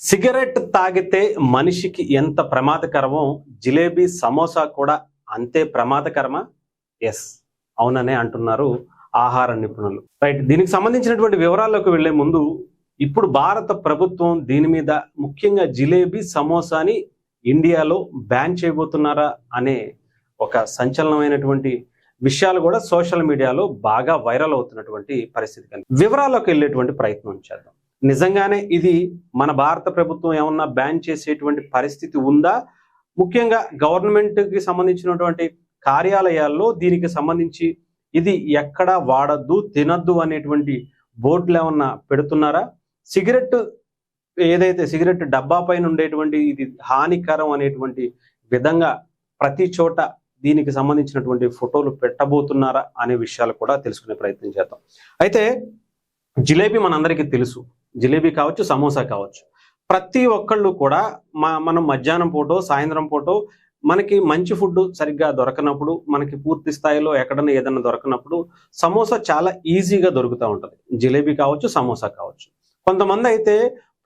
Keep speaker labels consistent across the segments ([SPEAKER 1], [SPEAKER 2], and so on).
[SPEAKER 1] Cigarette తాగితే మనిషికి ఎంత ప్రమాదకరమో జిలేబీ సమోసా కూడా అంతే ప్రమాదకరమా? ఎస్, అవుననే అంటున్నారు ఆహార నిపుణులు. రైట్, దీనికి సంబంధించినటువంటి వివరాల్లోకి వెళ్లే ముందు ఇప్పుడు భారత ప్రభుత్వం దీని మీద ముఖ్యంగా జిలేబీ సమోసాని ఇండియాలో బ్యాన్ చేయబోతున్నారా అనే ఒక సంచలనమైనటువంటి విషయాలు కూడా సోషల్ మీడియాలో బాగా వైరల్ అవుతున్నటువంటి పరిస్థితి. వివరాల్లోకి వెళ్ళేటువంటి ప్రయత్నం చేద్దాం. నిజంగానే ఇది మన భారత ప్రభుత్వం ఏమన్నా బ్యాన్ చేసేటువంటి పరిస్థితి ఉందా? ముఖ్యంగా గవర్నమెంట్కి సంబంధించినటువంటి కార్యాలయాల్లో దీనికి సంబంధించి ఇది ఎక్కడ వాడద్దు, తినద్దు అనేటువంటి బోర్డులు ఏమన్నా పెడుతున్నారా? సిగరెట్ ఏదైతే సిగరెట్ డబ్బా పైన ఉండేటువంటి ఇది హానికరం అనేటువంటి విధంగా ప్రతి చోట దీనికి సంబంధించినటువంటి ఫోటోలు పెట్టబోతున్నారా అనే విషయాలు కూడా తెలుసుకునే ప్రయత్నం చేద్దాం. అయితే జిలేబీ మనందరికీ తెలుసు. జిలేబీ కావచ్చు, సమోసా కావచ్చు, ప్రతి ఒక్కళ్ళు కూడా మనం మధ్యాహ్నం పూటో సాయంత్రం పూటో మనకి మంచి ఫుడ్ సరిగ్గా దొరకనప్పుడు, మనకి పూర్తి స్థాయిలో ఎక్కడన్నా ఏదన్నా దొరకనప్పుడు సమోసా చాలా ఈజీగా దొరుకుతూ ఉంటుంది. జిలేబీ కావచ్చు, సమోసా కావచ్చు. కొంతమంది అయితే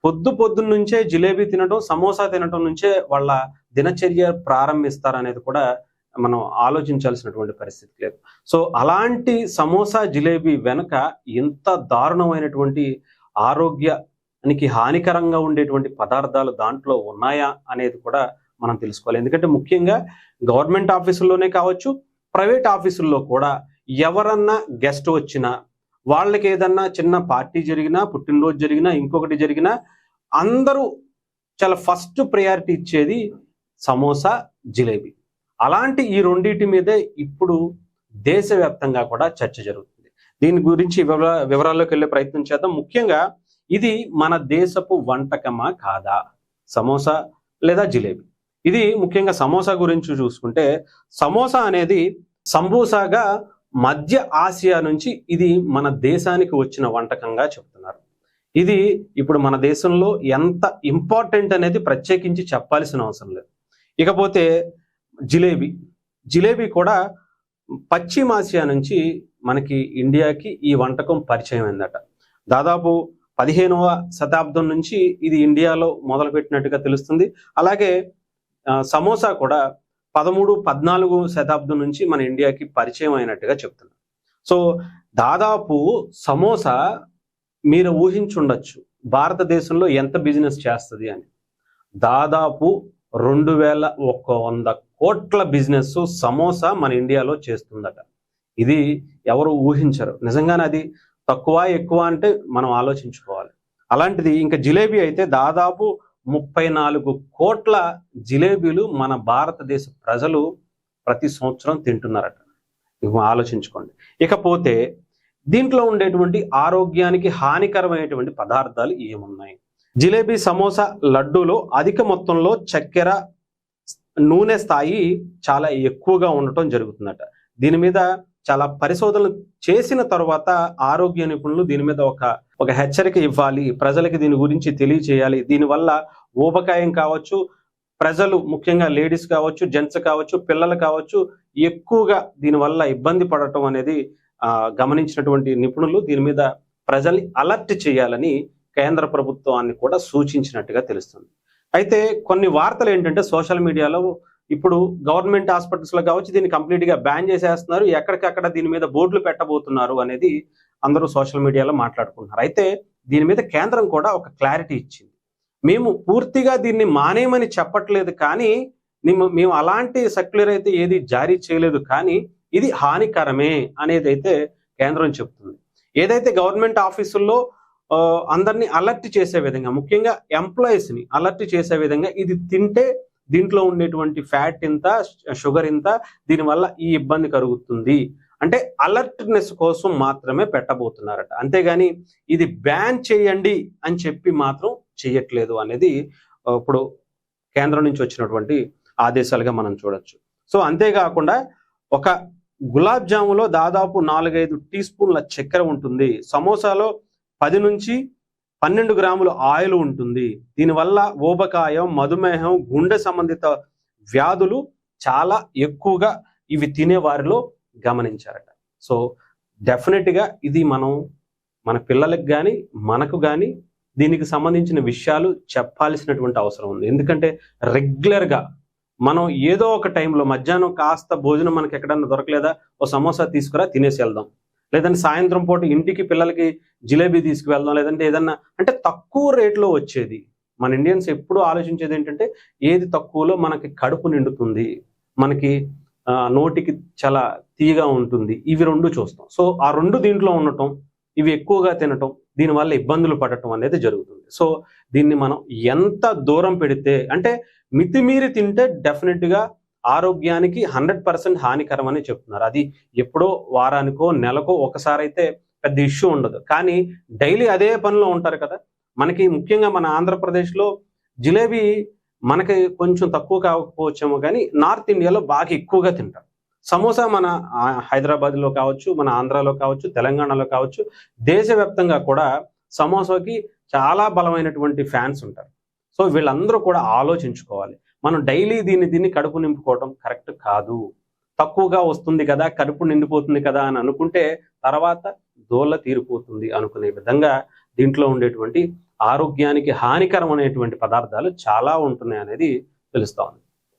[SPEAKER 1] పొద్దున్న నుంచే జిలేబీ తినడం, సమోసా తినడం నుంచే వాళ్ళ దినచర్య ప్రారంభిస్తారనేది కూడా మనం ఆలోచించాల్సినటువంటి పరిస్థితి లేదు. సో అలాంటి సమోసా జిలేబీ వెనక ఎంత దారుణమైనటువంటి ఆరోగ్యానికి హానికరంగా ఉండేటువంటి పదార్థాలు దాంట్లో ఉన్నాయా అనేది కూడా మనం తెలుసుకోవాలి. ఎందుకంటే ముఖ్యంగా గవర్నమెంట్ ఆఫీసుల్లోనే కావచ్చు, ప్రైవేట్ ఆఫీసుల్లో కూడా ఎవరన్నా గెస్ట్ వచ్చినా, వాళ్ళకి ఏదన్నా చిన్న పార్టీ జరిగినా, పుట్టినరోజు జరిగినా, ఇంకొకటి జరిగినా అందరూ చాలా ఫస్ట్ ప్రయారిటీ ఇచ్చేది సమోసా, జిలేబీ. అలాంటి ఈ రెండింటి మీదే ఇప్పుడు దేశవ్యాప్తంగా కూడా చర్చ జరుగుతుంది. దీని గురించి వివరాల్లోకి వెళ్ళే ప్రయత్నం చేద్దాం. ముఖ్యంగా ఇది మన దేశపు వంటకమా కాదా, సమోసా లేదా జిలేబీ? ఇది ముఖ్యంగా సమోసా గురించి చూసుకుంటే, సమోసా అనేది సంబూసాగా మధ్య ఆసియా నుంచి ఇది మన దేశానికి వచ్చిన వంటకంగా చెప్తున్నారు. ఇది ఇప్పుడు మన దేశంలో ఎంత ఇంపార్టెంట్ అనేది ప్రత్యేకించి చెప్పాల్సిన అవసరం లేదు. ఇకపోతే జిలేబీ కూడా పశ్చిమాసియా నుంచి మనకి ఇండియాకి ఈ వంటకం పరిచయం అయిందట. దాదాపు 15వ శతాబ్దం నుంచి ఇది ఇండియాలో మొదలుపెట్టినట్టుగా తెలుస్తుంది. అలాగే సమోసా కూడా 13-14 శతాబ్దం నుంచి మన ఇండియాకి పరిచయం అయినట్టుగా చెప్తున్నారు. సో దాదాపు సమోసా మీరు ఊహించుండొచ్చు భారతదేశంలో ఎంత బిజినెస్ చేస్తుంది అని. దాదాపు 2100 కోట్ల బిజినెస్ సమోసా మన ఇండియాలో చేస్తుందట. ఇది ఎవరు ఊహించరు. నిజంగానే అది తక్కువ ఎక్కువ అంటే మనం ఆలోచించుకోవాలి. అలాంటిది ఇంకా జిలేబీ అయితే దాదాపు 34 కోట్ల జిలేబీలు మన భారతదేశ ప్రజలు ప్రతి సంవత్సరం తింటున్నారట. ఆలోచించుకోండి. ఇకపోతే దీంట్లో ఉండేటువంటి ఆరోగ్యానికి హానికరమైనటువంటి పదార్థాలు ఏమున్నాయి? జిలేబీ, సమోసా, లడ్డూలో అధిక మొత్తంలో చక్కెర, నూనె స్థాయి చాలా ఎక్కువగా ఉండటం జరుగుతుందట. దీని మీద చాలా పరిశోధనలు చేసిన తర్వాత ఆరోగ్య నిపుణులు దీని మీద ఒక హెచ్చరిక ఇవ్వాలి, ప్రజలకి దీని గురించి తెలియచేయాలి. దీనివల్ల ఊబకాయం కావచ్చు, ప్రజలు ముఖ్యంగా లేడీస్ కావచ్చు, జెంట్స్ కావచ్చు, పిల్లలు కావచ్చు ఎక్కువగా దీనివల్ల ఇబ్బంది పడటం అనేది గమనించినటువంటి నిపుణులు దీని మీద ప్రజల్ని అలర్ట్ చేయాలని కేంద్ర ప్రభుత్వాన్ని కూడా సూచించినట్టుగా తెలుస్తుంది. అయితే కొన్ని వార్తలు ఏంటంటే సోషల్ మీడియాలో ఇప్పుడు గవర్నమెంట్ హాస్పిటల్స్లో కావచ్చు దీన్ని కంప్లీట్గా బ్యాన్ చేసేస్తున్నారు, ఎక్కడికక్కడ దీని మీద బోర్డులు పెట్టబోతున్నారు అనేది అందరూ సోషల్ మీడియాలో మాట్లాడుకుంటున్నారు. అయితే దీని మీద కేంద్రం కూడా ఒక క్లారిటీ ఇచ్చింది. మేము పూర్తిగా దీన్ని మానేయమని చెప్పట్లేదు, కానీ మేము అలాంటి సర్క్యులర్ అయితే ఏది జారీ చేయలేదు, కానీ ఇది హానికరమే అనేది అయితే కేంద్రం చెప్తుంది. ఏదైతే గవర్నమెంట్ ఆఫీసుల్లో అందరినీ అలర్ట్ చేసే విధంగా, ముఖ్యంగా ఎంప్లాయీస్ని అలర్ట్ చేసే విధంగా ఇది తింటే దీంట్లో ఉండేటువంటి ఫ్యాట్ ఇంత, షుగర్ ఇంత, దీనివల్ల ఈ ఇబ్బంది కలుగుతుంది అంటే అలర్ట్నెస్ కోసం మాత్రమే పెట్టబోతున్నారట. అంతేగాని ఇది బ్యాన్ చేయండి అని చెప్పి మాత్రం చేయట్లేదు అనేది ఇప్పుడు కేంద్రం నుంచి వచ్చినటువంటి ఆదేశాలుగా మనం చూడొచ్చు. సో అంతేకాకుండా ఒక గులాబ్ జాములో దాదాపు 4-5 టీ స్పూన్ల చక్కెర ఉంటుంది. సమోసాలో 10 నుంచి 12 గ్రాముల ఆయిల్ ఉంటుంది. దీనివల్ల ఊబకాయం, మధుమేహం, గుండె సంబంధిత వ్యాధులు చాలా ఎక్కువగా ఇవి తినే వారిలో గమనించారట. సో డెఫినెట్గా ఇది మన పిల్లలకు కానీ మనకు కానీ దీనికి సంబంధించిన విషయాలు చెప్పాల్సినటువంటి అవసరం ఉంది. ఎందుకంటే రెగ్యులర్గా మనం ఏదో ఒక టైంలో మధ్యాహ్నం కాస్త భోజనం మనకి ఎక్కడన్నా దొరకలేదా, ఓ సమోసా తీసుకురా తినేసి వెళ్దాం, లేదంటే సాయంత్రం పూట ఇంటికి పిల్లలకి జిలేబీ తీసుకువెళ్దాం, లేదంటే ఏదన్నా అంటే తక్కువ రేట్లో వచ్చేది. మన ఇండియన్స్ ఎప్పుడూ ఆలోచించేది ఏంటంటే ఏది తక్కువలో మనకి కడుపు నిండుతుంది, మనకి నోటికి చాలా తీయగా ఉంటుంది, ఇవి రెండు చూస్తాం. సో ఆ రెండు దీంట్లో ఉండటం, ఇవి ఎక్కువగా తినటం, దీనివల్ల ఇబ్బందులు పడటం అనేది జరుగుతుంది. సో దీన్ని మనం ఎంత దూరం పెడితే, అంటే మితిమీరి తింటే డెఫినెట్గా ఆరోగ్యానికి 100% హానికరం అని చెప్తున్నారు. అది ఎప్పుడో వారానికో నెలకో ఒకసారి అయితే పెద్ద ఇష్యూ ఉండదు. కానీ డైలీ అదే పనిలో ఉంటారు కదా. మనకి ముఖ్యంగా మన ఆంధ్రప్రదేశ్లో జిలేబీ మనకి కొంచెం తక్కువ కాకపోవచ్చేమో కానీ నార్త్ ఇండియాలో బాగా ఎక్కువగా తింటారు. సమోసా మన హైదరాబాద్లో కావచ్చు, మన ఆంధ్రాలో కావచ్చు, తెలంగాణలో కావచ్చు, దేశవ్యాప్తంగా కూడా సమోసాకి చాలా బలమైనటువంటి ఫ్యాన్స్ ఉంటారు. సో వీళ్ళందరూ కూడా ఆలోచించుకోవాలి. మనం డైలీ దీన్ని కడుపు నింపుకోవడం కరెక్ట్ కాదు. తక్కువగా వస్తుంది కదా, కడుపు నిండిపోతుంది కదా అని అనుకుంటే తర్వాత దోల తీరిపోతుంది అనుకునే విధంగా దీంట్లో ఉండేటువంటి ఆరోగ్యానికి హానికరమైనటువంటి పదార్థాలు చాలా ఉంటున్నాయి అనేది తెలుస్తా ఉంది.